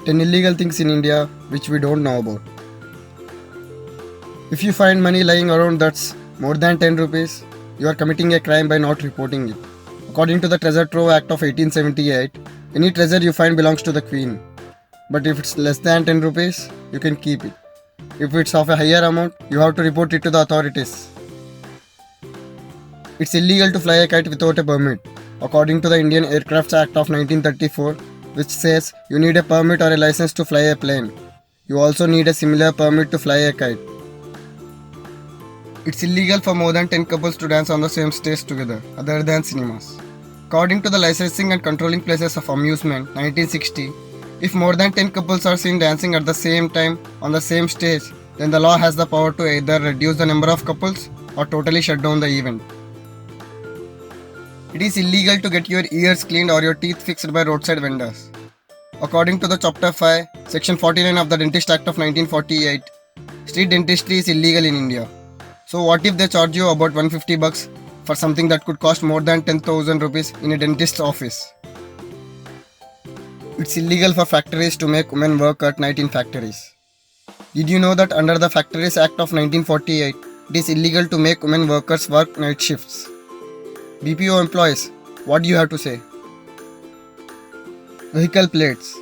10 illegal things in India which we don't know about. If you find money lying around that's more than 10 rupees, you are committing a crime by not reporting it. According to the Treasure Trove Act of 1878, any treasure you find belongs to the Queen. But if it's less than 10 rupees, you can keep it. If it's of a higher amount, you have to report it to the authorities. It's illegal to fly a kite without a permit, according to the Indian Aircraft Act of 1934, which says you need a permit or a license to fly a plane. You also need a similar permit to fly a kite. It's illegal for more than 10 couples to dance on the same stage together, other than cinemas. According to the Licensing and Controlling Places of Amusement, 1960, if more than 10 couples are seen dancing at the same time on the same stage, then the law has the power to either reduce the number of couples or totally shut down the event. It is illegal to get your ears cleaned or your teeth fixed by roadside vendors. According to the Chapter 5, Section 49 of the Dentist Act of 1948, street dentistry is illegal in India. So what if they charge you about 150 bucks for something that could cost more than 10,000 rupees in a dentist's office? It's illegal for factories to make women work at night in factories. Did you know that under the Factories Act of 1948, it is illegal to make women workers work night shifts? BPO employees, what do you have to say? Vehicle plates.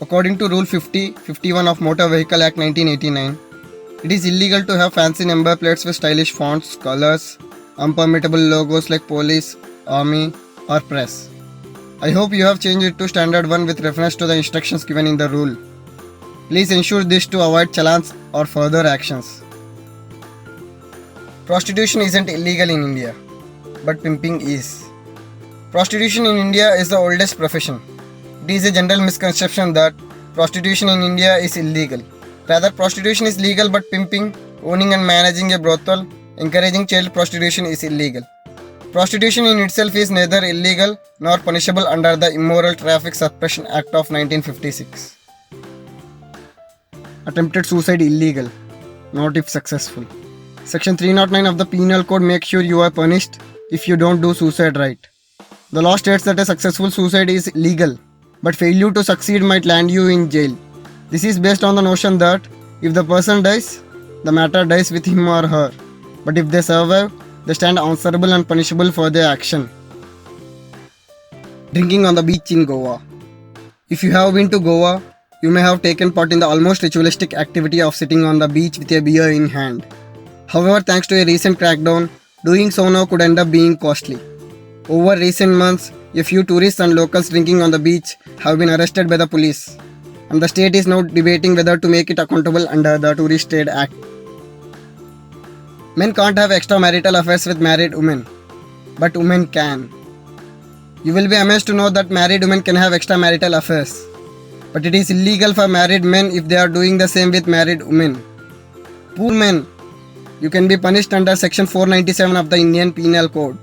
According to Rule 50-51 of Motor Vehicle Act 1989, it is illegal to have fancy number plates with stylish fonts, colors, unpermittable logos like police, army, or press. I hope you have changed it to standard one with reference to the instructions given in the rule. Please ensure this to avoid challans or further actions. Prostitution isn't illegal in India, but pimping is. Prostitution in India is the oldest profession. It is a general misconception that prostitution in India is illegal. Rather, prostitution is legal, but pimping, owning and managing a brothel, encouraging child prostitution is illegal. Prostitution in itself is neither illegal nor punishable under the Immoral Traffic Suppression Act of 1956. Attempted suicide illegal, not if successful. Section 309 of the Penal Code makes sure you are punished if you don't do suicide right. The law states that a successful suicide is legal, but failure to succeed might land you in jail. This is based on the notion that if the person dies, the matter dies with him or her. But if they survive, they stand answerable and punishable for their action. Drinking on the beach in Goa. If you have been to Goa, you may have taken part in the almost ritualistic activity of sitting on the beach with a beer in hand. However, thanks to a recent crackdown, doing so now could end up being costly. Over recent months, a few tourists and locals drinking on the beach have been arrested by the police, and the state is now debating whether to make it accountable under the Tourist Trade Act. Men can't have extramarital affairs with married women, but women can. You will be amazed to know that married women can have extramarital affairs, but it is illegal for married men if they are doing the same with married women. Poor men, you can be punished under Section 497 of the Indian Penal Code.